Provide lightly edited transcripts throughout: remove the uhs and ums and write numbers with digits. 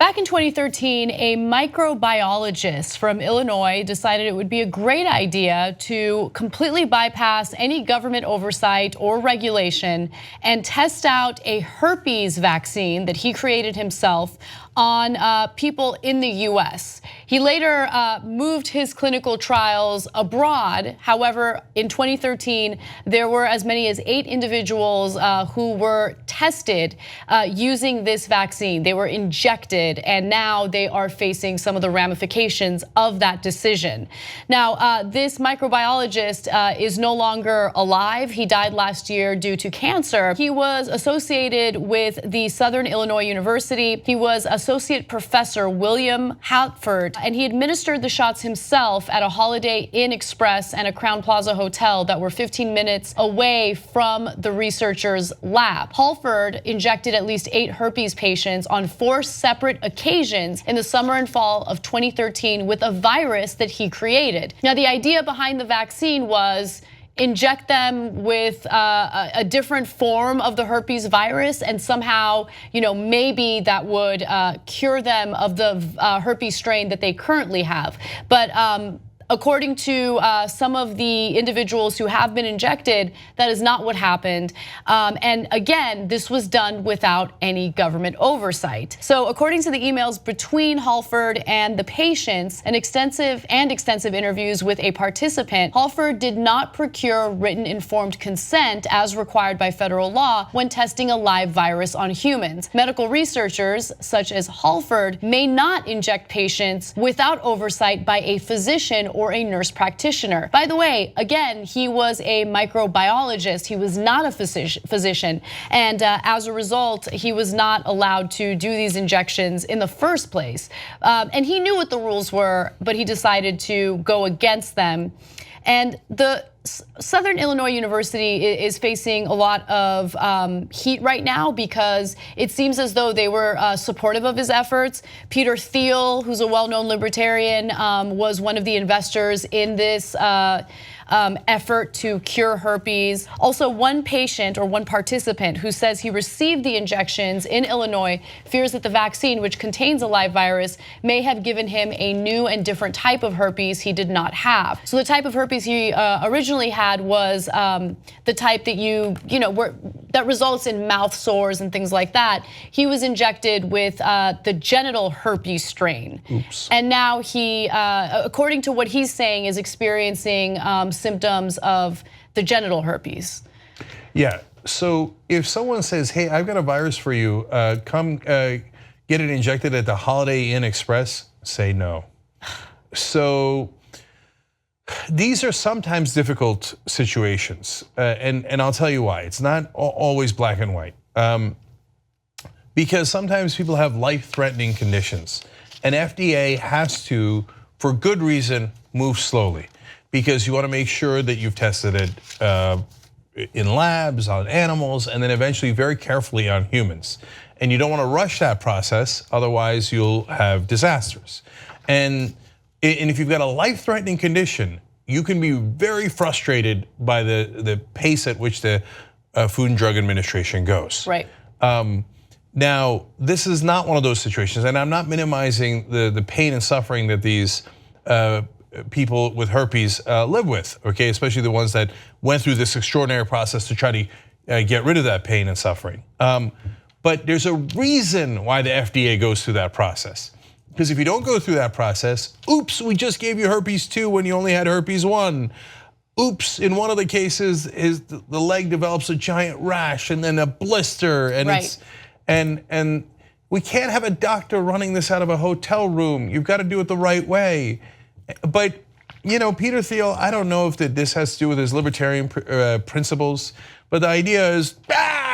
Back in 2013, a microbiologist from Illinois decided it would be a great idea to completely bypass any government oversight or regulation and test out a herpes vaccine that he created himself on people in the US. He later moved his clinical trials abroad. However, in 2013, there were as many as 8 individuals who were tested using this vaccine. They were injected, and now they are facing some of the ramifications of that decision. Now, this microbiologist is no longer alive. He died last year due to cancer. He was associated with the Southern Illinois University. He was Associate Professor William Halford, and he administered the shots himself at a Holiday Inn Express and a Crowne Plaza hotel that were 15 minutes away from the researcher's lab. Halford injected at least 8 herpes patients on 4 separate occasions in the summer and fall of 2013 with a virus that he created. Now, the idea behind the vaccine was inject them with a different form of the herpes virus, and somehow, maybe that would cure them of the herpes strain that they currently have. But according to some of the individuals who have been injected, that is not what happened. And again, this was done without any government oversight. So according to the emails between Halford and the patients, extensive interviews with a participant, Halford did not procure written informed consent as required by federal law when testing a live virus on humans. Medical researchers such as Halford may not inject patients without oversight by a physician or a nurse practitioner. By the way, again, he was a microbiologist. He was not a physician. And as a result, he was not allowed to do these injections in the first place. And he knew what the rules were, but he decided to go against them. And the Southern Illinois University is facing a lot of heat right now because it seems as though they were supportive of his efforts. Peter Thiel, who's a well-known libertarian, was one of the investors in this effort to cure herpes. Also, one patient or one participant who says he received the injections in Illinois fears that the vaccine, which contains a live virus, may have given him a new and different type of herpes he did not have. So the type of herpes he originally had was the type that that results in mouth sores and things like that. He was injected with the genital herpes strain. Oops. And now he, according to what he's saying, is experiencing symptoms of the genital herpes. Yeah, so if someone says, hey, I've got a virus for you, come get it injected at the Holiday Inn Express, say no. So these are sometimes difficult situations, and I'll tell you why. It's not always black and white. Because sometimes people have life-threatening conditions, and FDA has to, for good reason, move slowly. Because you want to make sure that you've tested it in labs, on animals, and then eventually very carefully on humans. And you don't want to rush that process, otherwise you'll have disasters. And if you've got a life-threatening condition, you can be very frustrated by the pace at which the Food and Drug Administration goes. Right. Now, this is not one of those situations, and I'm not minimizing the pain and suffering that these people with herpes live with, okay? Especially the ones that went through this extraordinary process to try to get rid of that pain and suffering. But there's a reason why the FDA goes through that process. Because if you don't go through that process, oops, we just gave you herpes 2 when you only had herpes 1. Oops, in one of the cases, the leg develops a giant rash and then a blister, and right. and we can't have a doctor running this out of a hotel room. You've got to do it the right way. But Peter Thiel, I don't know if this has to do with his libertarian principles, but the idea is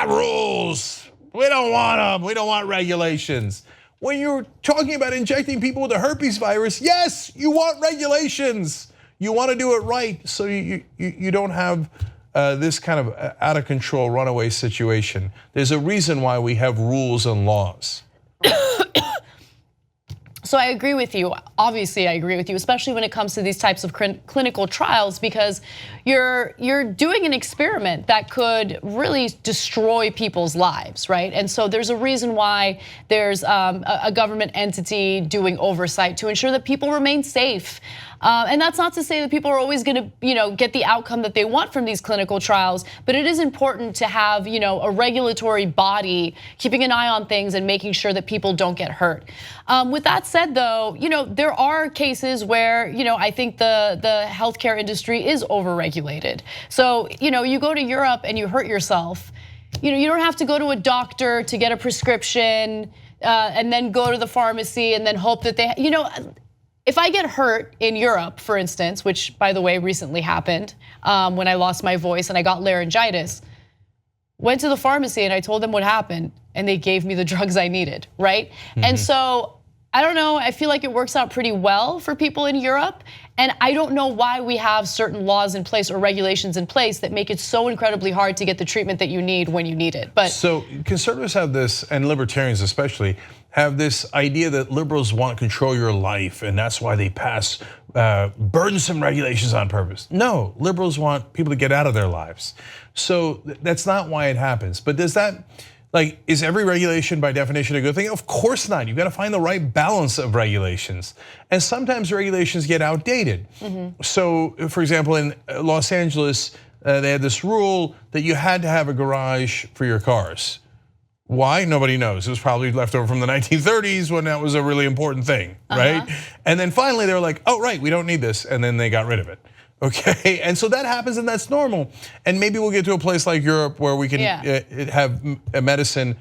rules. We don't want them. We don't want regulations. When you're talking about injecting people with a herpes virus, yes, you want regulations. You want to do it right so you don't have this kind of out of control runaway situation. There's a reason why we have rules and laws. So I agree with you. Obviously, I agree with you, especially when it comes to these types of clinical trials, because you're doing an experiment that could really destroy people's lives, right? And so there's a reason why there's a government entity doing oversight to ensure that people remain safe. And that's not to say that people are always going to, get the outcome that they want from these clinical trials, but it is important to have, a regulatory body keeping an eye on things and making sure that people don't get hurt. With that said, though, there are cases where, I think the healthcare industry is overregulated. So, you go to Europe and you hurt yourself, you don't have to go to a doctor to get a prescription and then go to the pharmacy and then hope that they, if I get hurt in Europe, for instance, which by the way recently happened when I lost my voice and I got laryngitis, went to the pharmacy and I told them what happened and they gave me the drugs I needed, right? Mm-hmm. And so I don't know, I feel like it works out pretty well for people in Europe, and I don't know why we have certain laws in place or regulations in place that make it so incredibly hard to get the treatment that you need when you need it. But so conservatives have this, and libertarians especially, have this idea that liberals want to control your life, and that's why they pass burdensome regulations on purpose. No, liberals want people to get out of their lives. So that's not why it happens. But does that, is every regulation by definition a good thing? Of course not. You've got to find the right balance of regulations. And sometimes regulations get outdated. Mm-hmm. So for example, in Los Angeles, they had this rule that you had to have a garage for your cars. Why? Nobody knows. It was probably left over from the 1930s when that was a really important thing, right? And then finally they were like, oh right, we don't need this, and then they got rid of it. Okay, and so that happens and that's normal. And maybe we'll get to a place like Europe where we can have a medicine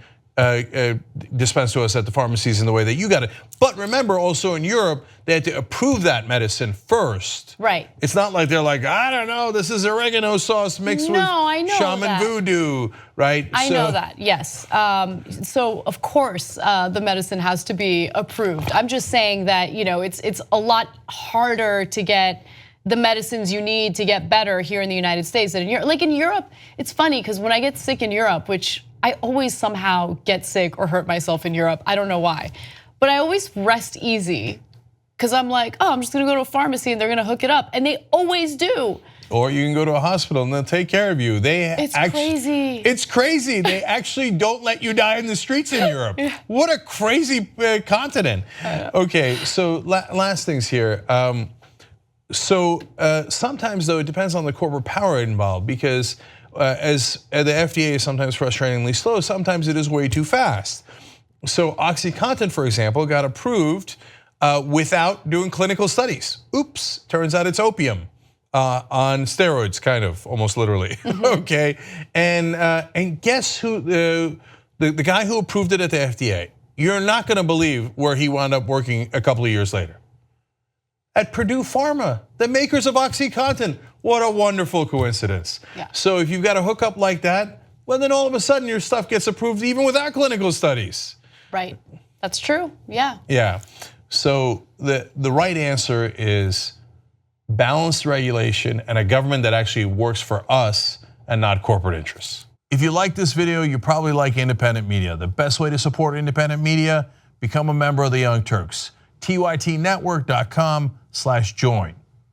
dispensed to us at the pharmacies in the way that you got it. But remember also in Europe, they had to approve that medicine first. Right. It's not like they're like, I don't know, this is oregano sauce mixed with shaman voodoo, right? I know that, yes. So of course the medicine has to be approved. I'm just saying that it's a lot harder to get the medicines you need to get better here in the United States than in Europe. Like in Europe, it's funny because when I get sick in Europe, which I always somehow get sick or hurt myself in Europe, I don't know why, but I always rest easy because I'm like, oh, I'm just gonna go to a pharmacy and they're gonna hook it up, and they always do. Or you can go to a hospital and they'll take care of you. It's crazy. It's crazy. They actually don't let you die in the streets in Europe. What a crazy continent. Okay, so last things here. Sometimes though, it depends on the corporate power involved, because as the FDA is sometimes frustratingly slow, sometimes it is way too fast. So OxyContin, for example, got approved without doing clinical studies. Oops, turns out it's opium on steroids, kind of, almost literally, okay? And guess who, the guy who approved it at the FDA, you're not gonna believe where he wound up working a couple of years later. At Purdue Pharma, the makers of OxyContin. What a wonderful coincidence. Yeah. So if you've got a hookup like that, well then all of a sudden your stuff gets approved even without clinical studies. Right, that's true, yeah. Yeah, so the right answer is balanced regulation and a government that actually works for us and not corporate interests. If you like this video, you probably like independent media. The best way to support independent media, become a member of the Young Turks. tytnetwork.com/join.